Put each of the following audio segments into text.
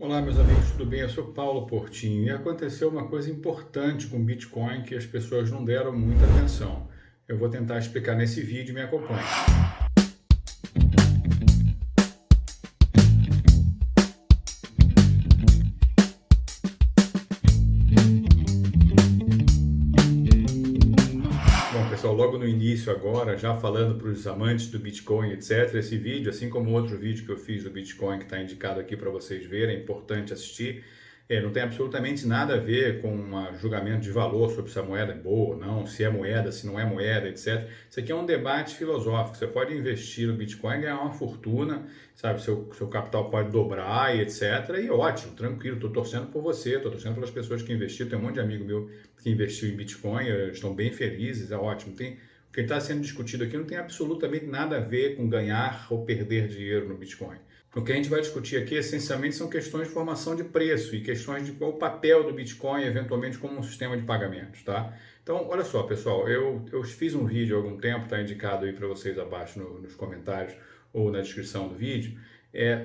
Olá, meus amigos, tudo bem? Eu sou Paulo Portinho e aconteceu uma coisa importante com o Bitcoin que as pessoas não deram muita atenção. Eu vou tentar explicar nesse vídeo, me acompanhe. Bom, pessoal, logo no início agora, já falando para os amantes do Bitcoin, etc., esse vídeo, assim como outro vídeo que eu fiz do Bitcoin, que está indicado aqui para vocês verem, é importante assistir, não tem absolutamente nada a ver com um julgamento de valor sobre se a moeda é boa ou não, se é moeda, se não é moeda, etc. Isso aqui é um debate filosófico. Você pode investir no Bitcoin e ganhar uma fortuna, sabe? Seu capital pode dobrar e etc. E ótimo, tranquilo, estou torcendo por você, estou torcendo pelas pessoas que investiram. Tem um monte de amigo meu que investiu em Bitcoin, estão bem felizes, é ótimo. O que está sendo discutido aqui não tem absolutamente nada a ver com ganhar ou perder dinheiro no Bitcoin. O que a gente vai discutir aqui essencialmente são questões de formação de preço e questões de qual o papel do Bitcoin eventualmente como um sistema de pagamentos, tá? Então, olha só, pessoal, eu fiz um vídeo há algum tempo, está indicado aí para vocês abaixo nos comentários ou na descrição do vídeo,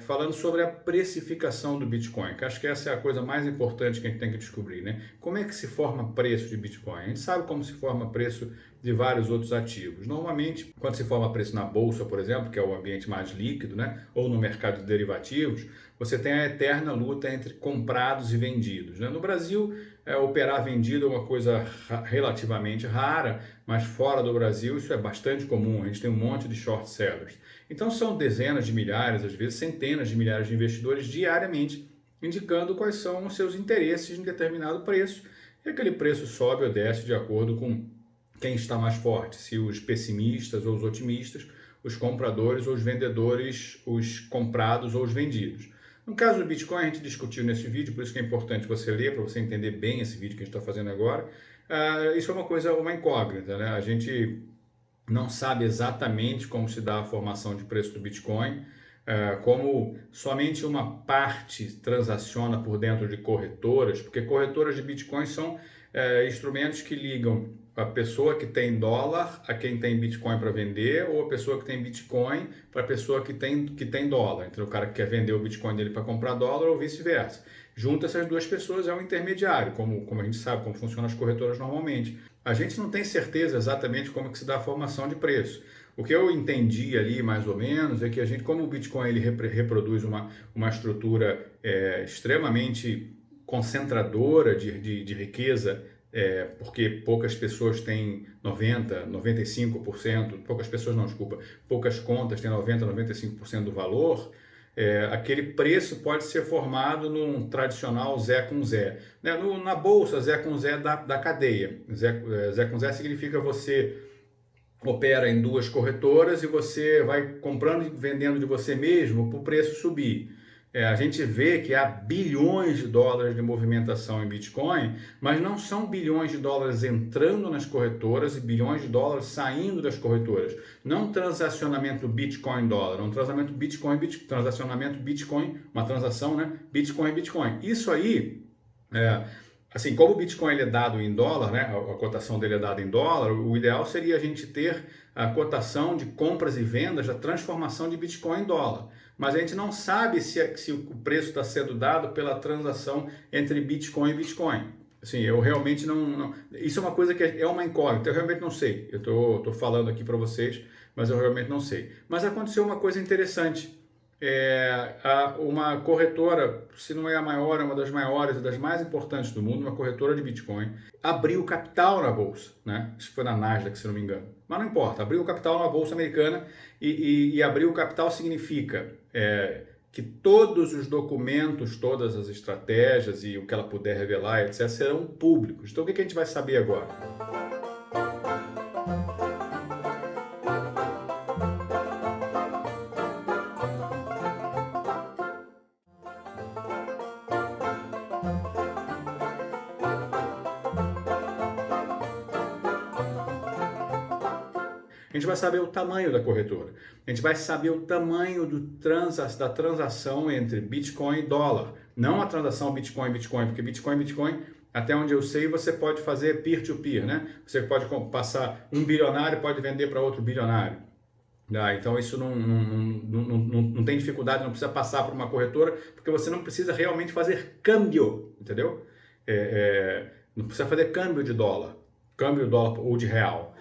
falando sobre a precificação do Bitcoin, que acho que essa é a coisa mais importante que a gente tem que descobrir, né? Como é que se forma preço de Bitcoin? A gente sabe como se forma preço de vários outros ativos. Normalmente, quando se forma preço na bolsa, por exemplo, que é o ambiente mais líquido, né? Ou no mercado de derivativos, você tem a eterna luta entre comprados e vendidos, né? No Brasil, operar vendido é uma coisa relativamente rara, mas fora do Brasil isso é bastante comum. A gente tem um monte de short sellers. Então são dezenas de milhares, às vezes centenas de milhares de investidores diariamente indicando quais são os seus interesses em determinado preço. E aquele preço sobe ou desce de acordo com quem está mais forte, se os pessimistas ou os otimistas, os compradores ou os vendedores, os comprados ou os vendidos. No caso do Bitcoin, a gente discutiu nesse vídeo, por isso que é importante você ler, para você entender bem esse vídeo que a gente está fazendo agora. Isso é uma incógnita, né? A gente não sabe exatamente como se dá a formação de preço do Bitcoin, como somente uma parte transaciona por dentro de corretoras, porque corretoras de Bitcoin são instrumentos que ligam a pessoa que tem dólar a quem tem Bitcoin para vender, ou a pessoa que tem Bitcoin para a pessoa que tem dólar. Então, o cara que quer vender o Bitcoin dele para comprar dólar ou vice-versa. Junto essas duas pessoas é um intermediário, como a gente sabe, como funcionam as corretoras normalmente. A gente não tem certeza exatamente como que se dá a formação de preço. O que eu entendi ali, mais ou menos, é que a gente, como o Bitcoin ele reproduz uma estrutura extremamente concentradora de riqueza, porque poucas pessoas têm 90, 95%, poucas pessoas não, desculpa, poucas contas têm 90, 95% do valor, aquele preço pode ser formado num tradicional Zé com Zé. Né? Na bolsa, Zé com Zé da cadeia. Zé com Zé significa você opera em duas corretoras e você vai comprando e vendendo de você mesmo para o preço subir. A gente vê que há bilhões de dólares de movimentação em Bitcoin, mas não são bilhões de dólares entrando nas corretoras e bilhões de dólares saindo das corretoras. Não transacionamento Bitcoin-dólar, um transacionamento Bitcoin, uma transação, né? Bitcoin-Bitcoin. Isso aí assim, como o Bitcoin ele é dado em dólar, né, a cotação dele é dada em dólar, o ideal seria a gente ter a cotação de compras e vendas da transformação de Bitcoin em dólar. Mas a gente não sabe se o preço está sendo dado pela transação entre Bitcoin e Bitcoin. Assim, eu realmente não. Isso é uma coisa que é uma incógnita, eu realmente não sei. Eu estou falando aqui para vocês, mas eu realmente não sei. Mas aconteceu uma coisa interessante. Uma corretora, se não é a maior, é uma das maiores e das mais importantes do mundo, uma corretora de Bitcoin, abriu capital na bolsa, né? Acho que foi na Nasdaq, se não me engano. Mas não importa, abriu capital na bolsa americana e abrir o capital significa que todos os documentos, todas as estratégias e o que ela puder revelar, etc., serão públicos. Então, o que a gente vai saber agora? A gente vai saber o tamanho da corretora. A gente vai saber o tamanho da transação entre Bitcoin e dólar. Não a transação Bitcoin-Bitcoin, porque Bitcoin-Bitcoin, até onde eu sei, você pode fazer peer-to-peer, né? Você pode passar um bilionário, pode vender para outro bilionário. Então isso não tem dificuldade, não precisa passar por uma corretora, porque você não precisa realmente fazer câmbio, entendeu? Não precisa fazer câmbio de dólar ou de real.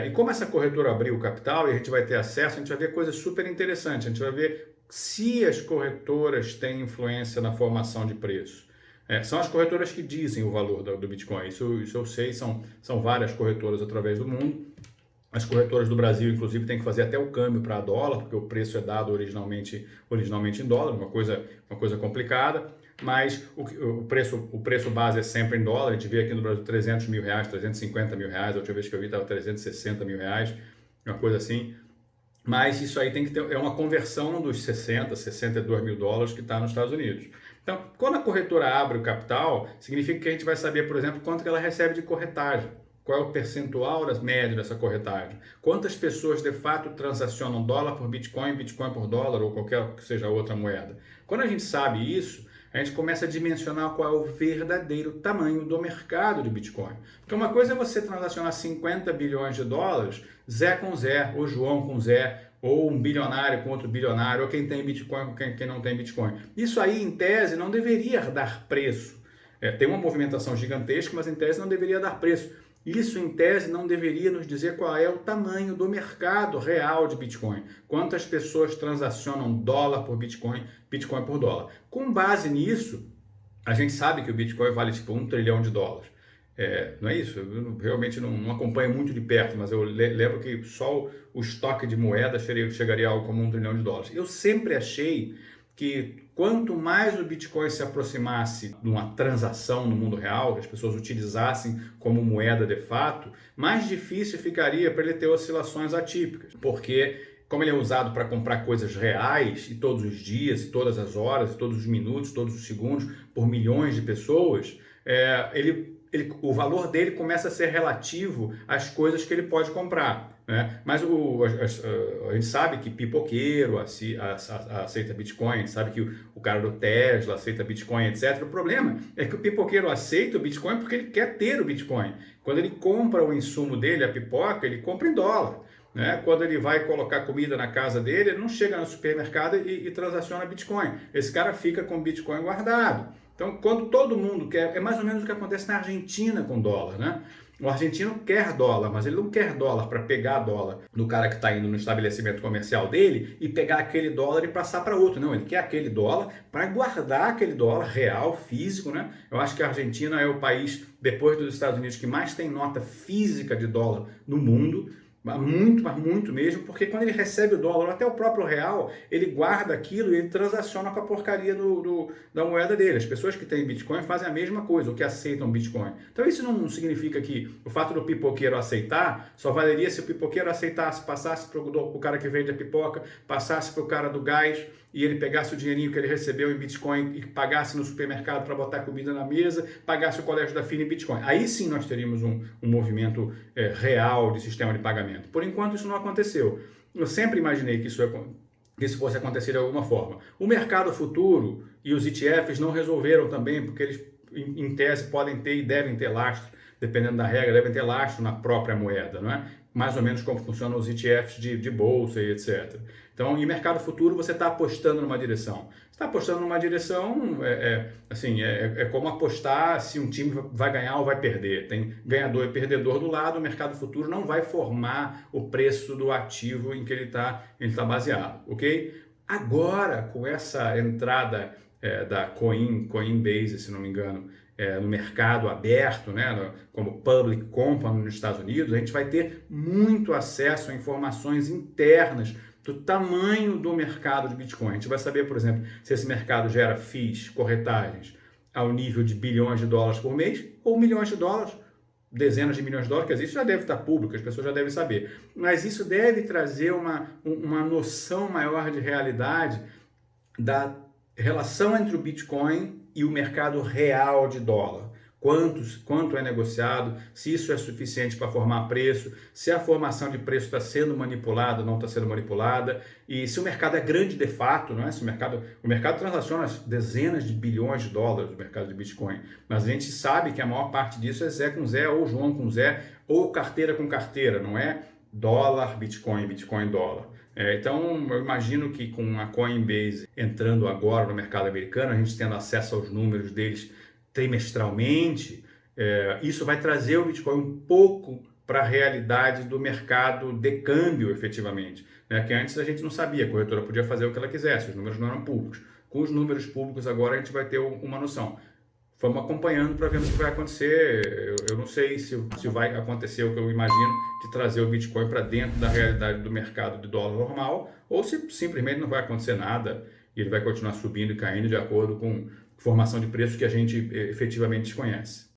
E como essa corretora abriu o capital e a gente vai ter acesso, a gente vai ver coisas super interessantes. A gente vai ver se as corretoras têm influência na formação de preço. São as corretoras que dizem o valor do Bitcoin. Isso eu sei, são várias corretoras através do mundo. As corretoras do Brasil, inclusive, têm que fazer até o câmbio para dólar, porque o preço é dado originalmente em dólar, uma coisa complicada. Mas o preço base é sempre em dólar. A gente vê aqui no Brasil 300 mil reais, 350 mil reais. A última vez que eu vi estava 360 mil reais, uma coisa assim. Mas isso aí tem que ter, é uma conversão dos 62 mil dólares que está nos Estados Unidos. Então, quando a corretora abre o capital, significa que a gente vai saber, por exemplo, quanto que ela recebe de corretagem. Qual é o percentual médio dessa corretagem? Quantas pessoas de fato transacionam dólar por Bitcoin, Bitcoin por dólar ou qualquer que seja outra moeda? Quando a gente sabe isso, a gente começa a dimensionar qual é o verdadeiro tamanho do mercado de Bitcoin. Porque uma coisa é você transacionar 50 bilhões de dólares, Zé com Zé, ou João com Zé, ou um bilionário com outro bilionário, ou quem tem Bitcoin com quem não tem Bitcoin. Isso aí, em tese, não deveria dar preço. Tem uma movimentação gigantesca, mas em tese não deveria dar preço. Isso, em tese, não deveria nos dizer qual é o tamanho do mercado real de Bitcoin. Quantas pessoas transacionam dólar por Bitcoin, Bitcoin por dólar. Com base nisso, a gente sabe que o Bitcoin vale tipo $1 trilhão. Não é isso? Eu realmente não acompanho muito de perto, mas eu lembro que só o estoque de moedas chegaria a algo como $1 trilhão. Eu sempre achei que quanto mais o Bitcoin se aproximasse de uma transação no mundo real, que as pessoas utilizassem como moeda de fato, mais difícil ficaria para ele ter oscilações atípicas, porque como ele é usado para comprar coisas reais e todos os dias, e todas as horas, e todos os minutos, todos os segundos, por milhões de pessoas, o valor dele começa a ser relativo às coisas que ele pode comprar. Né? Mas a gente sabe que pipoqueiro aceita Bitcoin, a gente sabe que o cara do Tesla aceita Bitcoin, etc. O problema é que o pipoqueiro aceita o Bitcoin porque ele quer ter o Bitcoin. Quando ele compra o insumo dele, a pipoca, ele compra em dólar. Né? Quando ele vai colocar comida na casa dele, ele não chega no supermercado e transaciona Bitcoin. Esse cara fica com Bitcoin guardado. Então, quando todo mundo quer, é mais ou menos o que acontece na Argentina com dólar, né? O argentino quer dólar, mas ele não quer dólar para pegar dólar do cara que está indo no estabelecimento comercial dele e pegar aquele dólar e passar para outro. Não, ele quer aquele dólar para guardar aquele dólar real, físico, né? Eu acho que a Argentina é o país, depois dos Estados Unidos, que mais tem nota física de dólar no mundo. Muito, mas muito mesmo, porque quando ele recebe o dólar, até o próprio real, ele guarda aquilo e ele transaciona com a porcaria da moeda dele. As pessoas que têm Bitcoin fazem a mesma coisa, ou que aceitam Bitcoin. Então isso não significa que o fato do pipoqueiro aceitar, só valeria se o pipoqueiro aceitasse, passasse para o cara que vende a pipoca, passasse para o cara do gás, e ele pegasse o dinheirinho que ele recebeu em Bitcoin e pagasse no supermercado para botar comida na mesa, pagasse o colégio da filha em Bitcoin. Aí sim nós teríamos um movimento real de sistema de pagamento. Por enquanto isso não aconteceu. Eu sempre imaginei que isso fosse acontecer de alguma forma. O mercado futuro e os ETFs não resolveram também, porque eles, em tese, podem ter e devem ter lastro, dependendo da regra, devem ter lastro na própria moeda, não é? Mais ou menos como funcionam os ETFs de bolsa e etc. Então, em mercado futuro, você está apostando numa direção. Você está apostando numa direção, é como apostar se um time vai ganhar ou vai perder. Tem ganhador e perdedor do lado, o mercado futuro não vai formar o preço do ativo em que ele tá baseado, ok? Agora, com essa entrada da Coinbase, se não me engano, no mercado aberto, né, como public company nos Estados Unidos, a gente vai ter muito acesso a informações internas do tamanho do mercado de Bitcoin. A gente vai saber, por exemplo, se esse mercado gera FIIs, corretagens, ao nível de bilhões de dólares por mês ou milhões de dólares dezenas de milhões de dólares, quer dizer, isso já deve estar público, as pessoas já devem saber. Mas isso deve trazer uma noção maior de realidade da relação entre o Bitcoin e o mercado real de dólar. Quanto é negociado, se isso é suficiente para formar preço, se a formação de preço está sendo manipulada ou não está sendo manipulada, e se o mercado é grande de fato, não é? Se o mercado transaciona dezenas de bilhões de dólares no mercado de Bitcoin, mas a gente sabe que a maior parte disso é Zé com Zé, ou João com Zé, ou carteira com carteira, não é dólar, Bitcoin, Bitcoin, dólar. Então, eu imagino que com a Coinbase entrando agora no mercado americano, a gente tendo acesso aos números deles trimestralmente, isso vai trazer o Bitcoin um pouco para a realidade do mercado de câmbio, efetivamente, né? Que antes a gente não sabia, a corretora podia fazer o que ela quisesse, os números não eram públicos. Com os números públicos agora a gente vai ter uma noção. Vamos acompanhando para ver o que vai acontecer. Eu não sei se vai acontecer o que eu imagino, de trazer o Bitcoin para dentro da realidade do mercado de dólar normal, ou se simplesmente não vai acontecer nada e ele vai continuar subindo e caindo de acordo com formação de preço que a gente efetivamente desconhece.